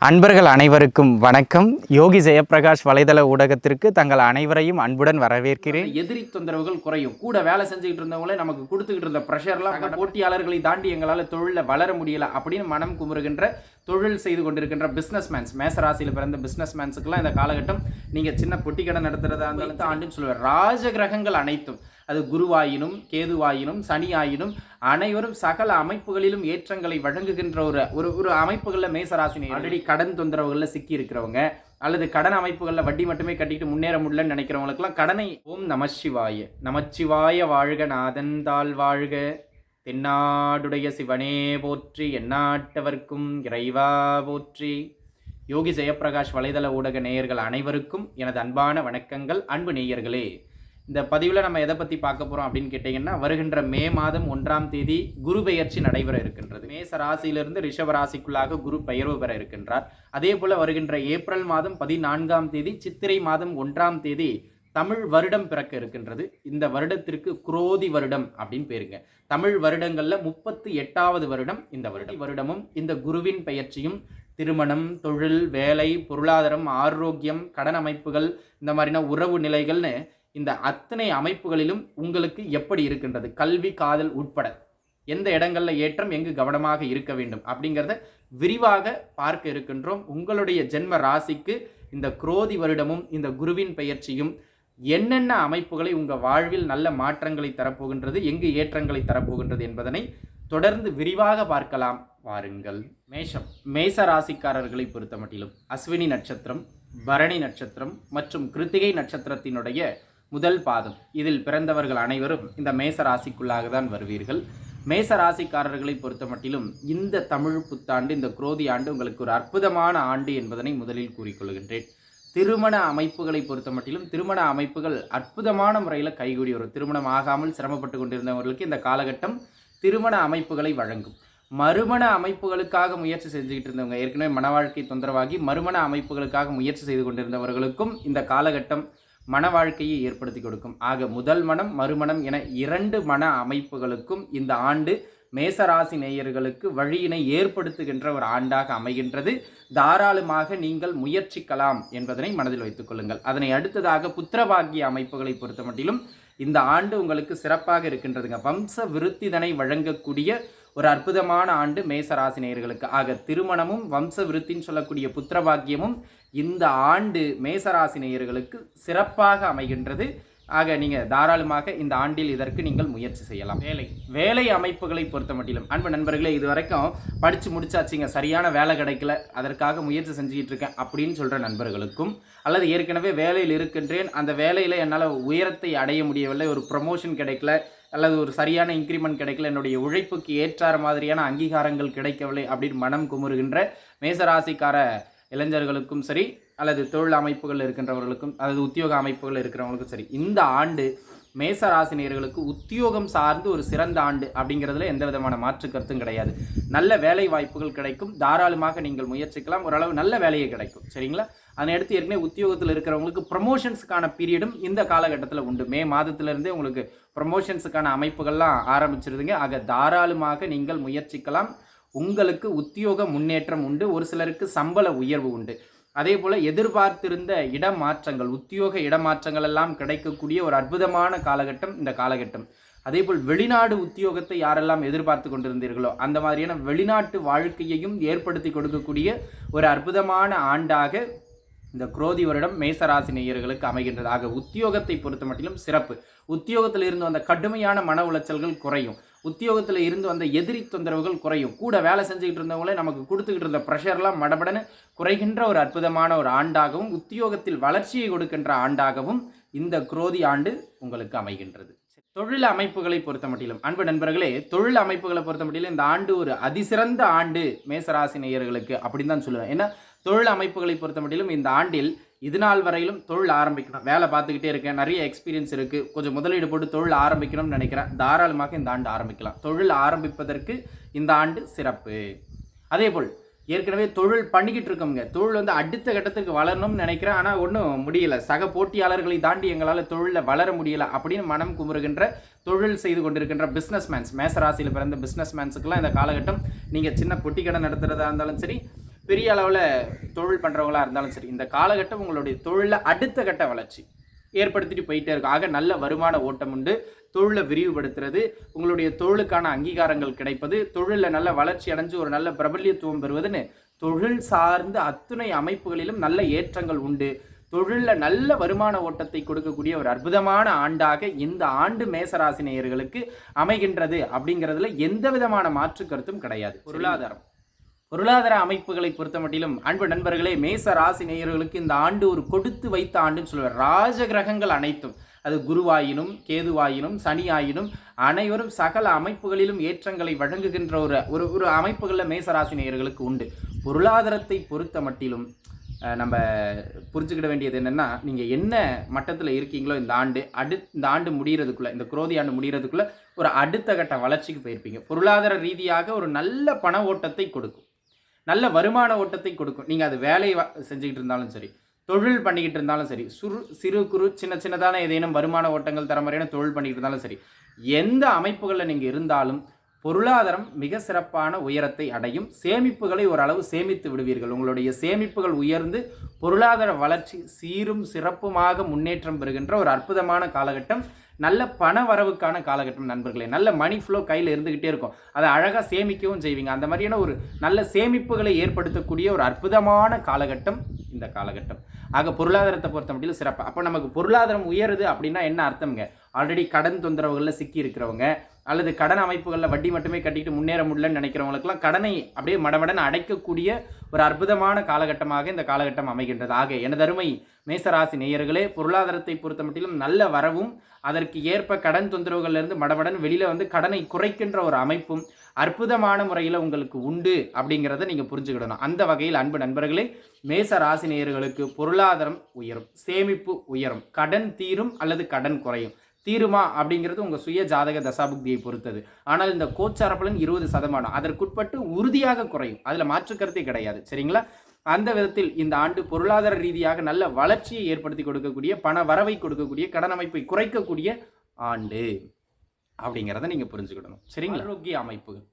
அன்பர்கள் அனைவருக்கும் வணக்கம். யோகி ஜெயப்பிரகாஷ் வலைதள ஊடகத்திற்கு தங்கள் அனைவரையும் அன்புடன் வரவேற்கிறேன். எதிரி தொந்தரவுகள் குறையும். கூட வேலை செஞ்சுக்கிட்டு இருந்தவங்களே நமக்கு கொடுத்துக்கிட்டு இருந்த ப்ரெஷர்லாம் போட்டியாளர்களை தாண்டி எங்களால் தொழிலில் வளர முடியல அப்படின்னு மனம் குமுறுகின்ற தொழில் செய்து கொண்டிருக்கின்ற பிஸ்னஸ்மேன்ஸ், மேசராசியில் பிறந்த பிஸ்னஸ்மேன்ஸுக்கெல்லாம் இந்த காலகட்டம் நீங்கள் சின்ன பொட்டி கடை நடத்துகிறதா இருந்தாலும் ஆண்டுன்னு சொல்லுவார். ராஜகிரகங்கள் அனைத்தும், அது குருவாயினும் கேதுவாயினும் சனியாயினும் அனைவரும் சகல அமைப்புகளிலும் ஏற்றங்களை வழங்குகின்ற ஒரு அமைப்புகளில் மேசராசி ஆல்ரெடி கடன் தொந்தரவுகளில் சிக்கி இருக்கிறவங்க அல்லது கடன் அமைப்புகளில் வட்டி மட்டுமே கட்டிட்டு முன்னேற முடியலன்னு நினைக்கிறவங்களுக்கெல்லாம் கடனை ஓம் நமச்சிவாய நமச்சிவாய வாழ்க நாதன் தாள் வாழ்க தென்னாடுடைய சிவனே போற்றி எந்நாட்டவர்க்கும் இறைவா போற்றி. யோகி ஜெயப்பிரகாஷ் வலைதள ஊடக நேயர்கள் அனைவருக்கும் எனது அன்பான வணக்கங்கள். அன்பு நேயர்களே, இந்த பதிவில் நம்ம எதை பற்றி பார்க்க போகிறோம் அப்படின்னு கேட்டிங்கன்னா, வருகின்ற மே மாதம் 1ஆம் தேதி குரு பெயர்ச்சி நடைபெற இருக்கின்றது. மேச ராசியிலிருந்து ரிஷப ராசிக்குள்ளாக குரு பெயர்வு பெற இருக்கின்றார். அதே போல் வருகின்ற ஏப்ரல் மாதம் 14ஆம் தேதி சித்திரை மாதம் 1ஆம் தேதி தமிழ் வருடம் பிறக்க இருக்கின்றது. இந்த வருடத்திற்கு குரோதி வருடம் அப்படின்னு பேருங்க. தமிழ் வருடங்களில் 38வது வருடம் இந்த வருடமும் இந்த குருவின் பெயர்ச்சியும் திருமணம், தொழில், வேலை, பொருளாதாரம், ஆரோக்கியம், கடன் அமைப்புகள், இந்த மாதிரியான உறவு நிலைகள்னு இந்த அத்தனை அமைப்புகளிலும் உங்களுக்கு எப்படி இருக்கின்றது, கல்வி, காதல் உட்பட எந்த இடங்களில் ஏற்றம், எங்கு கவனமாக இருக்க வேண்டும் அப்படிங்கிறத விரிவாக பார்க்க இருக்கின்றோம். உங்களுடைய ஜென்ம ராசிக்கு இந்த குரோதி வருடமும் இந்த குருவின் பெயர்ச்சியும் என்னென்ன அமைப்புகளை உங்கள் வாழ்வில் நல்ல மாற்றங்களை தரப்போகின்றது, எங்கு ஏற்றங்களை தரப்போகின்றது என்பதனை தொடர்ந்து விரிவாக பார்க்கலாம். வாருங்கள். மேச ராசிக்காரர்களை பொறுத்த மட்டிலும் அஸ்வினி நட்சத்திரம், பரணி நட்சத்திரம் மற்றும் கிருத்திகை நட்சத்திரத்தினுடைய முதல் பாதம் இதில் பிறந்தவர்கள் அனைவரும் இந்த மேச ராசிக்குள்ளாக தான் வருவீர்கள். மேச ராசிக்காரர்களை பொறுத்த மட்டிலும் இந்த தமிழ் புத்தாண்டு, இந்த குரோதி ஆண்டு உங்களுக்கு ஒரு அற்புதமான ஆண்டு என்பதனை முதலில் கூறிக்கொள்கின்றேன். திருமண அமைப்புகளை பொறுத்த மட்டிலும் திருமண அமைப்புகள் அற்புதமான முறையில் கைகூடி வரும். திருமணம் ஆகாமல் சிரமப்பட்டு கொண்டிருந்தவர்களுக்கு இந்த காலகட்டம் திருமண அமைப்புகளை வழங்கும். மறுமண அமைப்புகளுக்காக முயற்சி செஞ்சுக்கிட்டு இருந்தவங்க, ஏற்கனவே மன வாழ்க்கை தொந்தரவாகி மறுமண அமைப்புகளுக்காக முயற்சி செய்து கொண்டிருந்தவர்களுக்கும் இந்த காலகட்டம் மன வாழ்க்கையை ஏற்படுத்தி கொடுக்கும். ஆக முதல் மனம், மறுமணம் என 2 மன அமைப்புகளுக்கும் இந்த ஆண்டு மேசராசி நேயர்களுக்கு வழியினை ஏற்படுத்துகின்ற ஒரு ஆண்டாக அமைகின்றது. தாராளமாக நீங்கள் முயற்சிக்கலாம் என்பதனை மனதில் வைத்துக் கொள்ளுங்கள். அதனை அடுத்ததாக புத்திரபாகிய அமைப்புகளை பொறுத்த மட்டிலும் இந்த ஆண்டு உங்களுக்கு சிறப்பாக இருக்கின்றதுங்க. வம்ச விருத்திதனை வழங்கக்கூடிய ஒரு அற்புதமான ஆண்டு மேசராசி நேயர்களுக்கு. ஆக திருமணமும் வம்ச விருத்தின்னு சொல்லக்கூடிய புத்திரபாகியமும் இந்த ஆண்டு மேசராசி நேயர்களுக்கு சிறப்பாக அமைகின்றது. ஆக நீங்கள் தாராளமாக இந்த ஆண்டில் இதற்கு நீங்கள் முயற்சி செய்யலாம். வேலை அமைப்புகளை பொறுத்த மட்டிலும் அன்பு நண்பர்களே, இது வரைக்கும் படித்து முடிச்சாச்சுங்க, சரியான வேலை கிடைக்கல, அதற்காக முயற்சி செஞ்சுக்கிட்டு இருக்கேன் அப்படின்னு சொல்கிற நண்பர்களுக்கும், அல்லது ஏற்கனவே வேலையில் இருக்கின்றேன், அந்த வேலையில் என்னால் உயரத்தை அடைய முடியவில்லை, ஒரு ப்ரமோஷன் கிடைக்கல, அல்லது ஒரு சரியான இன்க்ரிமெண்ட் கிடைக்கல, என்னுடைய உழைப்புக்கு ஏற்றார மாதிரியான அங்கீகாரங்கள் கிடைக்கவில்லை அப்படின்னு மனம் குமுறுகின்ற மேசராசிக்கார இளைஞர்களுக்கும் சரி, அல்லது தொழில் அமைப்புகள் இருக்கின்றவர்களுக்கும், அல்லது உத்தியோக அமைப்புகள் இருக்கிறவங்களுக்கும் சரி, இந்த ஆண்டு மேசராசினியர்களுக்கு உத்தியோகம் சார்ந்து ஒரு சிறந்த ஆண்டு அப்படிங்கிறதுல எந்த விதமான மாற்று கருத்தும் கிடையாது. நல்ல வேலை வாய்ப்புகள் கிடைக்கும். தாராளமாக நீங்கள் முயற்சிக்கலாம். ஓரளவு நல்ல வேலையை கிடைக்கும். சரிங்களா? அதனை அடுத்து ஏற்கனவே உத்தியோகத்தில் இருக்கிறவங்களுக்கு ப்ரமோஷன்ஸுக்கான பீரியடும் இந்த காலகட்டத்தில் உண்டு. மே மாதத்திலிருந்தே உங்களுக்கு ப்ரமோஷன்ஸுக்கான அமைப்புகள்லாம் ஆரம்பிச்சிருதுங்க. ஆக தாராளமாக நீங்கள் முயற்சிக்கலாம். உங்களுக்கு உத்தியோக முன்னேற்றம் உண்டு. ஒரு சிலருக்கு சம்பள உயர்வு உண்டு. அதே போல் எதிர்பார்த்திருந்த இடமாற்றங்கள், உத்தியோக இடமாற்றங்கள் எல்லாம் கிடைக்கக்கூடிய ஒரு அற்புதமான காலகட்டம் இந்த காலகட்டம். அதே போல் வெளிநாடு உத்தியோகத்தை யாரெல்லாம் எதிர்பார்த்து கொண்டிருந்தீர்களோ அந்த மாதிரியான வெளிநாட்டு வாழ்க்கையையும் ஏற்படுத்தி கொடுக்கக்கூடிய ஒரு அற்புதமான ஆண்டாக இந்த குரோதி வருடம் மேசராசி நேயர்களுக்கு அமைகின்றது. ஆக உத்தியோகத்தை பொறுத்த மட்டிலும் சிறப்பு. உத்தியோகத்தில் இருந்து வந்த கடுமையான மன உளைச்சல்கள் குறையும். உத்தியோகத்தில் இருந்து வந்த எதிரி தொந்தரவுகள் குறையும். கூட வேலை செஞ்சுக்கிட்டு இருந்தவங்களே நமக்கு கொடுத்துக்கிட்டு இருந்த ப்ரெஷர்லாம் மடபடன்னு குறைகின்ற ஒரு அற்புதமான ஒரு ஆண்டாகவும், உத்தியோகத்தில் வளர்ச்சியை கொடுக்கின்ற ஆண்டாகவும் இந்த குரோதி ஆண்டு உங்களுக்கு அமைகின்றது. தொழில் அமைப்புகளை பொறுத்த மட்டிலும் அன்பு நண்பர்களே, தொழில் அமைப்புகளை பொறுத்த மட்டிலும் இந்த ஆண்டு ஒரு அதிசிறந்த ஆண்டு மேசராசி நேயர்களுக்கு அப்படின்னு தான் சொல்லுவேன். ஏன்னா தொழில் அமைப்புகளை பொறுத்த மட்டிலும் இந்த ஆண்டில் இது நாள் வரையிலும் தொழில் ஆரம்பிக்கணும், வேலை பார்த்துக்கிட்டே இருக்கேன், நிறைய எக்ஸ்பீரியன்ஸ் இருக்குது, கொஞ்சம் முதலீடு போட்டு தொழில் ஆரம்பிக்கணும்னு நினைக்கிறேன், தாராளமாக இந்த ஆண்டு ஆரம்பிக்கலாம். தொழில் ஆரம்பிப்பதற்கு இந்த ஆண்டு சிறப்பு. அதேபோல் ஏற்கனவே தொழில் பண்ணிக்கிட்டு இருக்கோங்க, தொழில் அடுத்த கட்டத்துக்கு வளரணும்னு நினைக்கிறேன், ஆனால் ஒன்றும் முடியலை, சக போட்டியாளர்களை தாண்டி எங்களால் தொழிலில் வளர முடியலை அப்படின்னு மனம் குமுறுகின்ற தொழில் செய்து கொண்டிருக்கின்ற பிஸ்னஸ்மேன்ஸ், மேசராசியில் பிறந்த பிஸ்னஸ்மேன்ஸுக்கெல்லாம் இந்த காலகட்டம் நீங்கள் சின்ன பொட்டி கடை நடத்துகிறதா இருந்தாலும் சரி, பெரிய அளவில் தொழில் பண்ணுறவங்களா இருந்தாலும் சரி, இந்த காலகட்டம் உங்களுடைய தொழிலில் அடுத்த கட்ட வளர்ச்சி ஏற்படுத்திட்டு போயிட்டே இருக்கும். ஆக நல்ல வருமான ஓட்டம் உண்டு. தொழிலை விரிவுபடுத்துறது, உங்களுடைய தொழிலுக்கான அங்கீகாரங்கள் கிடைப்பது, தொழிலில் நல்ல வளர்ச்சி அடைஞ்சு ஒரு நல்ல பிரபல்யத்துவம் பெறுவதுன்னு தொழில் சார்ந்த அத்துணை அமைப்புகளிலும் நல்ல ஏற்றங்கள் உண்டு. தொழிலில் நல்ல வருமான ஓட்டத்தை கொடுக்கக்கூடிய ஒரு அற்புதமான ஆண்டாக இந்த ஆண்டு மேசராசி நேயர்களுக்கு அமைகின்றது அப்படிங்கிறதுல எந்த விதமான மாற்று கருத்தும் கிடையாது. பொருளாதார அமைப்புகளை பொறுத்த மட்டிலும் அன்பு நண்பர்களே, மேச ராசி நேயர்களுக்கு இந்த ஆண்டு ஒரு கொடுத்து வைத்த ஆண்டுன்னு சொல்லுவார். ராஜ கிரகங்கள் அனைத்தும், அது குருவாயினும் கேதுவாயினும் சனியாயினும் அனைவரும் சகல அமைப்புகளிலும் ஏற்றங்களை வழங்குகின்ற ஒரு அமைப்புகளில் மேசராசி நேயர்களுக்கு உண்டு. பொருளாதாரத்தை பொறுத்த மட்டிலும் நம்ம புரிஞ்சுக்கிட வேண்டியது என்னென்னா, நீங்கள் என்ன மட்டத்தில் இருக்கீங்களோ இந்த ஆண்டு முடிகிறதுக்குள்ளே, இந்த குரோதி ஆண்டு முடிகிறதுக்குள்ளே ஒரு அடுத்த கட்ட வளர்ச்சிக்கு போயிருப்பீங்க. பொருளாதார ரீதியாக ஒரு நல்ல பண ஓட்டத்தை கொடுக்கும், நல்ல வருமான ஓட்டத்தை கொடுக்கும். நீங்கள் அது வேலையை செஞ்சுக்கிட்டு இருந்தாலும் சரி, தொழில் பண்ணிக்கிட்டு இருந்தாலும் சரி, சிறு குறு சின்னதான ஏதேனும் வருமான ஓட்டங்கள் தர மாதிரியான தொழில் பண்ணிக்கிட்டு இருந்தாலும் சரி, எந்த அமைப்புகளில் நீங்கள் இருந்தாலும் பொருளாதாரம் மிக சிறப்பான உயரத்தை அடையும். சேமிப்புகளை ஓரளவு சேமித்து விடுவீர்கள். உங்களுடைய சேமிப்புகள் உயர்ந்து பொருளாதார வளர்ச்சி சீரும் சிறப்புமாக முன்னேற்றம் பெறுகின்ற ஒரு அற்புதமான காலகட்டம். நல்ல பண வரவுக்கான காலகட்டம் நண்பர்களே. நல்ல மணி ஃப்ளோ கையில் இருந்துக்கிட்டே இருக்கும். அதை அழகாக சேமிக்கவும் செய்வீங்க. அந்த மாதிரியான ஒரு நல்ல சேமிப்புகளை ஏற்படுத்தக்கூடிய ஒரு அற்புதமான காலகட்டம் இந்த காலகட்டம். ஆக பொருளாதாரத்தை பொறுத்த மட்டும் சிறப்பாக. அப்போ நமக்கு பொருளாதாரம் உயருது அப்படின்னா என்ன அர்த்தம்ங்க? ஆல்ரெடி கடன் தொந்தரவுகளில் சிக்கி இருக்கிறவங்க, அல்லது கடன் அமைப்புகளில் வட்டி மட்டுமே கட்டிட்டு முன்னேற முடியலன்னு நினைக்கிறவங்களுக்கெல்லாம் கடனை அப்படியே மடமடன் அடைக்கக்கூடிய ஒரு அற்புதமான காலகட்டமாக இந்த காலகட்டம் அமைகின்றது. ஆக எனதருமை மேசராசி நேயர்களே, பொருளாதாரத்தை பொறுத்த மட்டிலும் நல்ல வரவும், அதற்கு ஏற்ப கடன் தொந்தரவுகளிலிருந்து மடமடன் வெளியில் கடனை குறைக்கின்ற ஒரு அமைப்பும் அற்புதமான முறையில் உங்களுக்கு உண்டு அப்படிங்கிறத நீங்கள் புரிஞ்சுக்கிடணும். அந்த வகையில் அன்பு நண்பர்களே, மேச ராசி நேயர்களுக்கு பொருளாதாரம் உயரும், சேமிப்பு உயரும், கடன் தீரும் அல்லது கடன் குறையும். தீருமா அப்படிங்கிறது உங்கள் சுய ஜாதக தசாபுக்தியை பொறுத்தது. ஆனால் இந்த கோச்சார பலன் 20%, அதற்குட்பட்டு உறுதியாக குறையும். அதில் மாற்று கருத்தே கிடையாது. சரிங்களா? அந்த விதத்தில் இந்த ஆண்டு பொருளாதார ரீதியாக நல்ல வளர்ச்சியை ஏற்படுத்தி கொடுக்கக்கூடிய, பண வரவை கொடுக்கக்கூடிய, கடன் அமைப்பை குறைக்கக்கூடிய ஆண்டு அப்படிங்கிறத நீங்கள் புரிஞ்சுக்கிடணும். சரிங்களா? ஆரோக்கிய அமைப்புகள்.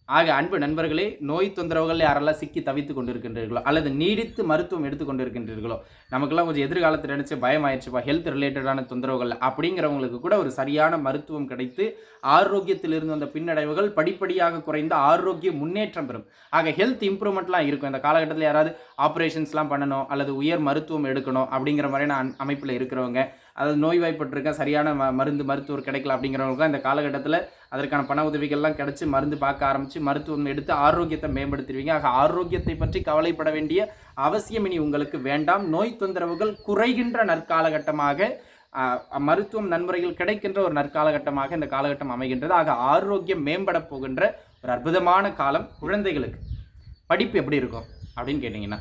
ஆக அன்பு நண்பர்களே, நோய் தொந்தரவுகள் யாரெல்லாம் சிக்கி தவித்து கொண்டிருக்கின்றீர்களோ, அல்லது நீடித்து மருத்துவம் எடுத்துக்கொண்டிருக்கின்றீர்களோ, நமக்கெல்லாம் கொஞ்சம் எதிர்காலத்தில் நினச்சி பயமாயிடுச்சுப்பா ஹெல்த் ரிலேட்டடான தொந்தரவுகள் அப்படிங்கிறவங்களுக்கு கூட ஒரு சரியான மருத்துவம் கிடைத்து ஆரோக்கியத்திலிருந்து வந்த பின்னடைவுகள் படிப்படியாக குறைந்து ஆரோக்கிய முன்னேற்றம் பெறும். ஆக ஹெல்த் இம்ப்ரூவ்மெண்ட்லாம் இருக்கும். இந்த காலகட்டத்தில் யாராவது ஆப்ரேஷன்ஸ்லாம் பண்ணணும் அல்லது உயர் மருத்துவம் எடுக்கணும் அப்படிங்கிற மாதிரியான அமைப்பில் இருக்கிறவங்க, அதாவது நோய்வாய்ப்பட்டிருக்க சரியான மருத்துவர் கிடைக்கல அப்படிங்கிறவங்களுக்கு இந்த காலகட்டத்தில் அதற்கான பண உதவிகள்லாம் கிடைச்சி மருந்து பார்க்க ஆரம்பித்து மருத்துவம் எடுத்து ஆரோக்கியத்தை மேம்படுத்திடுவீங்க. ஆக ஆரோக்கியத்தை பற்றி கவலைப்பட வேண்டிய அவசியம் இனி உங்களுக்கு வேண்டாம். நோய் தொந்தரவுகள் குறைகின்ற நற்காலகட்டமாக, மருத்துவம் நன்முறையில் கிடைக்கின்ற ஒரு நற்காலகட்டமாக இந்த காலகட்டம் அமைகின்றது. ஆக ஆரோக்கியம் மேம்பட போகின்ற ஒரு அற்புதமான காலம். குழந்தைகளுக்கு படிப்பு எப்படி இருக்கும் அப்படின்னு கேட்டிங்கன்னா,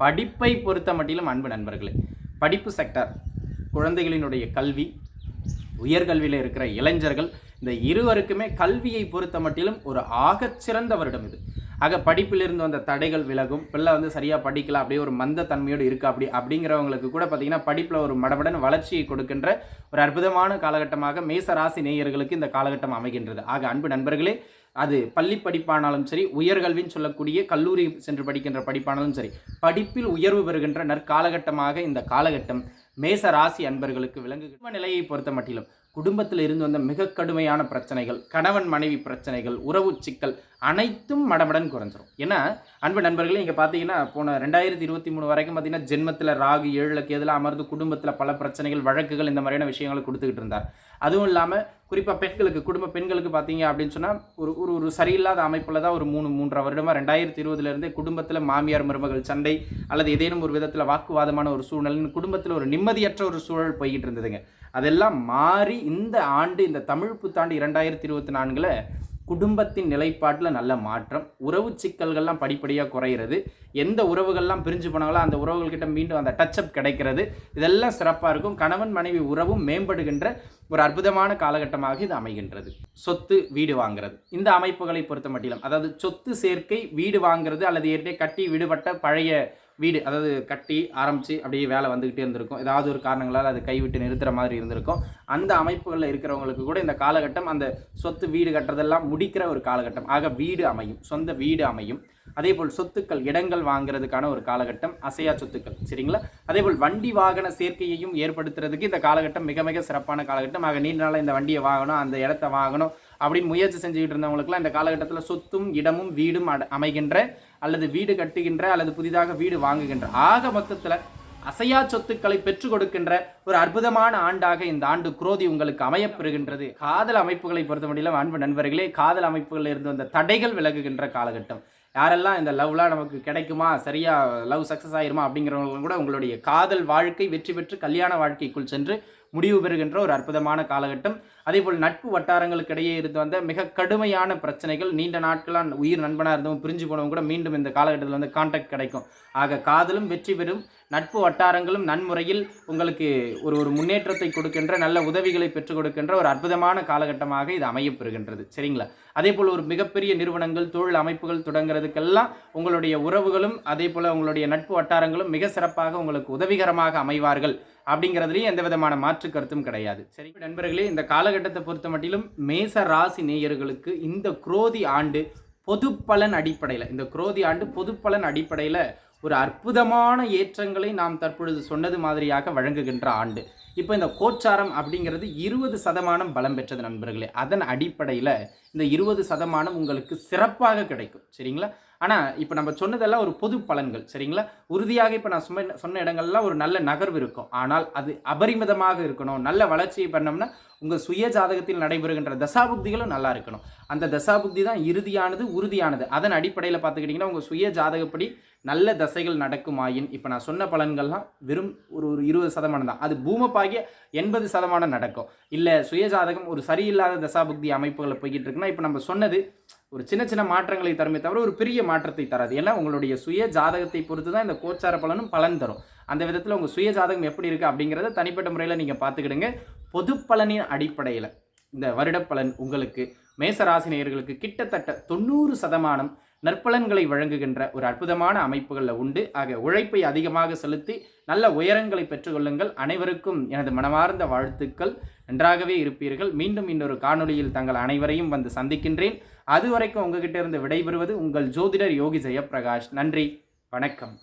படிப்பை பொறுத்த மட்டிலும் அன்பு நண்பர்களே, படிப்பு செக்டர், குழந்தைகளினுடைய கல்வி, உயர்கல்வியில் இருக்கிற இளைஞர்கள், இந்த இருவருக்குமே கல்வியை பொறுத்த மட்டிலும் ஒரு ஆகச்சிறந்த வருடம் இது. ஆக படிப்பிலிருந்து வந்த தடைகள் விலகும். பிள்ளை சரியாக படிக்கலாம், அப்படியே ஒரு மந்த தன்மையோடு இருக்கா அப்படிங்கிறவங்களுக்கு கூட பார்த்திங்கன்னா படிப்பில் ஒரு மடமடன் வளர்ச்சியை கொடுக்கின்ற ஒரு அற்புதமான காலகட்டமாக மேச ராசி நேயர்களுக்கு இந்த காலகட்டம் அமைகின்றது. ஆக அன்பு நண்பர்களே, அது பள்ளி படிப்பானாலும் சரி, உயர்கல்வின்னு சொல்லக்கூடிய கல்லூரி சென்று படிக்கின்ற படிப்பானாலும் சரி, படிப்பில் உயர்வு பெறுகின்ற நற்காலகட்டமாக இந்த காலகட்டம் மேச ராசி அன்பர்களுக்கு விளங்குகின்ற நிலையை பொறுத்த மட்டிலும் குடும்பத்தில் இருந்து வந்த மிக கடுமையான பிரச்சனைகள், கணவன் மனைவி பிரச்சனைகள், உறவு சிக்கல் அனைத்தும் மடமடன் குறைஞ்சிரும். ஏன்னா அன்பு நண்பர்களே, இங்கே பார்த்தீங்கன்னா போன 2023 வரைக்கும் பார்த்தீங்கன்னா ஜென்மத்தில் ராகு 7 கேதுல அமர்ந்து குடும்பத்தில் பல பிரச்சனைகள், வழக்குகள், இந்த மாதிரியான விஷயங்களை கொடுத்துக்கிட்டு இருந்தார். அதுவும் இல்லாமல் குறிப்பாக பெண்களுக்கு, குடும்ப பெண்களுக்கு பார்த்தீங்க அப்படின்னு சொன்னால் ஒரு சரியில்லாத அமைப்பில் தான் ஒரு 3.5 வருடமாக 2020 குடும்பத்தில் மாமியார் மருமகள் சண்டை அல்லது ஏதேனும் ஒரு விதத்தில் வாக்குவாதமான ஒரு சூழ்நிலை, குடும்பத்தில் ஒரு நிம்மதியற்ற ஒரு சூழல் போய்கிட்டு இருந்ததுங்க. அதெல்லாம் மாறி இந்த ஆண்டு, இந்த தமிழ் புத்தாண்டு 2024 குடும்பத்தின் நிலைப்பாட்டில் நல்ல மாற்றம், உறவு சிக்கல்கள்லாம் படிப்படியாக குறைகிறது, எந்த உறவுகள்லாம் பிரிஞ்சு போனாங்களோ அந்த உறவுகள்கிட்ட மீண்டும் அந்த டச்சப் கிடைக்கிறது, இதெல்லாம் சிறப்பாக இருக்கும். கணவன் மனைவி உறவும் மேம்படுகின்ற ஒரு அற்புதமான காலகட்டமாக இது அமைகின்றது. சொத்து, வீடு வாங்கிறது, இந்த அமைப்புகளை பொறுத்த மட்டிலும், அதாவது சொத்து சேர்க்கை, வீடு வாங்கிறது அல்லது ஏற்கனவே கட்டி விடுபட்ட பழைய வீடு அதாவது கட்டி ஆரம்பித்து அப்படியே வேலை வந்துக்கிட்டே இருந்திருக்கும். ஏதாவது ஒரு காரணங்களால் அது கைவிட்டு நிறுத்துகிற மாதிரி இருந்திருக்கும். அந்த அமைப்புகளில் இருக்கிறவங்களுக்கு கூட இந்த காலகட்டம் அந்த சொத்து வீடு கட்டுறதெல்லாம் முடிக்கிற ஒரு காலகட்டம். ஆக வீடு அமையும், சொந்த வீடு அமையும். அதேபோல் சொத்துக்கள் இடங்கள் வாங்குறதுக்கான ஒரு காலகட்டம், அசையா சொத்துக்கள், சரிங்களா? அதேபோல் வண்டி வாகன சேர்க்கையையும் ஏற்படுத்துறதுக்கு இந்த காலகட்டம் மிக மிக சிறப்பான காலகட்டம். ஆக நீண்ட நாளாக இந்த வண்டியை வாங்கணும், அந்த இடத்த வாங்கணும் அப்படின்னு முயற்சி செஞ்சுக்கிட்டு இருந்தவங்களுக்குலாம் இந்த காலகட்டத்தில் சொத்தும் இடமும் வீடும் அமைகின்ற அல்லது வீடு கட்டுகின்ற அல்லது புதிதாக வீடு வாங்குகின்ற ஆக மொத்தத்தில் அசையா சொத்துக்களை பெற்றுக் கொடுக்கின்ற ஒரு அற்புதமான ஆண்டாக இந்த ஆண்டு குரோதி உங்களுக்கு அமையப்பெறுகின்றது. காதல் அமைப்புகளை பொறுத்த முடியல அன்பு நண்பர்களே, காதல் அமைப்புகளில் இருந்து வந்த தடைகள் விலகுகின்ற காலகட்டம். யாரெல்லாம் இந்த லவ்லாம் நமக்கு கிடைக்குமா, சரியா லவ் சக்ஸஸ் ஆயிருமா அப்படிங்கிறவங்க கூட உங்களுடைய காதல் வாழ்க்கை வெற்றி பெற்று கல்யாண வாழ்க்கைக்குள் சென்று முடிவு பெறுகின்ற ஒரு அற்புதமான காலகட்டம். அதேபோல் நட்பு வட்டாரங்களுக்கு இடையே இருந்து வந்த மிக கடுமையான பிரச்சனைகள், நீண்ட நாட்களாக உயிர் நண்பனாக இருந்தவங்க பிரிஞ்சு போனவங்க கூட மீண்டும் இந்த காலகட்டத்தில் வந்து கான்டாக்ட் கிடைக்கும். ஆக காதலும் வெற்றி பெறும், நட்பு வட்டாரங்களும் நன்முறையில் உங்களுக்கு ஒரு முன்னேற்றத்தை கொடுக்கின்ற நல்ல உதவிகளை பெற்றுக் கொடுக்கின்ற ஒரு அற்புதமான காலகட்டமாக இது அமையப்பெறுகின்றது, சரிங்களா? அதே போல் ஒரு மிகப்பெரிய நிறுவனங்கள் தொழில் அமைப்புகள் தொடங்குறதுக்கெல்லாம் உங்களுடைய உறவுகளும் அதே போல் உங்களுடைய நட்பு வட்டாரங்களும் மிக சிறப்பாக உங்களுக்கு உதவிகரமாக அமைவார்கள் அப்படிங்கிறதுலேயும் எந்த விதமான மாற்று கருத்தும் கிடையாது. சரி நண்பர்களே, இந்த காலகட்டத்தை பொறுத்த மட்டிலும் மேச ராசி நேயர்களுக்கு இந்த குரோதி ஆண்டு பொது பலன் அடிப்படையில் பொது பலன் அடிப்படையில் ஒரு அற்புதமான ஏற்றங்களை நாம் தற்பொழுது சொன்னது மாதிரியாக வழங்குகின்ற ஆண்டு. இப்போ இந்த கோச்சாரம் அப்படிங்கிறது 20% பலம் பெற்றது நண்பர்களே. அதன் அடிப்படையில் இந்த 20% உங்களுக்கு சிறப்பாக கிடைக்கும், சரிங்களா? ஆனால் இப்போ நம்ம சொன்னதெல்லாம் ஒரு பொது பலன்கள், சரிங்களா? உறுதியாக இப்போ நான் சொன்ன இடங்கள்லாம் ஒரு நல்ல நகர்வு இருக்கும். ஆனால் அது அபரிமிதமாக இருக்கணும். நல்ல வளர்ச்சியை பண்ணோம்னா உங்கள் சுய ஜாதகத்தில் நடைபெறுகின்ற தசாபுக்திகளும் நல்லா இருக்கணும். அந்த தசாபுக்தி தான் இறுதியானது, உறுதியானது. அதன் அடிப்படையில் பார்த்துக்கிட்டிங்கன்னா உங்கள் சுய ஜாதகப்படி நல்ல தசைகள் நடக்குமாயின் இப்போ நான் சொன்ன பலன்கள்லாம் வெறும் ஒரு 20% தான். அது பூமப்பாகிய 80% நடக்கும். இல்லை சுயஜாதகம் ஒரு சரியில்லாத தசாபுக்தி அமைப்புகளை போய்கிட்டு இருக்குன்னா இப்போ நம்ம சொன்னது ஒரு சின்ன சின்ன மாற்றங்களை தருமே தவிர ஒரு பெரிய மாற்றத்தை தராது. ஏன்னா உங்களுடைய சுய ஜாதகத்தை பொறுத்து தான் இந்த கோச்சார பலனும் பலன் தரும். அந்த விதத்தில் உங்கள் சுய ஜாதகம் எப்படி இருக்குது அப்படிங்கிறத தனிப்பட்ட முறையில் நீங்கள் பார்த்துக்கிடுங்க. பொது பலனின் அடிப்படையில் இந்த வருட பலன் உங்களுக்கு மேசராசி நேயர்களுக்கு கிட்டத்தட்ட 90% நற்பலன்களை வழங்குகின்ற ஒரு அற்புதமான அமைப்புகளில் உண்டு. ஆக உழைப்பை அதிகமாக செலுத்தி நல்ல உயரங்களை பெற்றுக்கொள்ளுங்கள். அனைவருக்கும் எனது மனமார்ந்த வாழ்த்துக்கள். நன்றாகவே இருப்பீர்கள். மீண்டும் இன்னொரு காணொளியில் தங்கள் அனைவரையும் வந்து சந்திக்கின்றேன். அதுவரைக்கும் உங்ககிட்ட இருந்து விடைபெறுவது உங்கள் ஜோதிடர் யோகி ஜெயப்பிரகாஷ். நன்றி, வணக்கம்.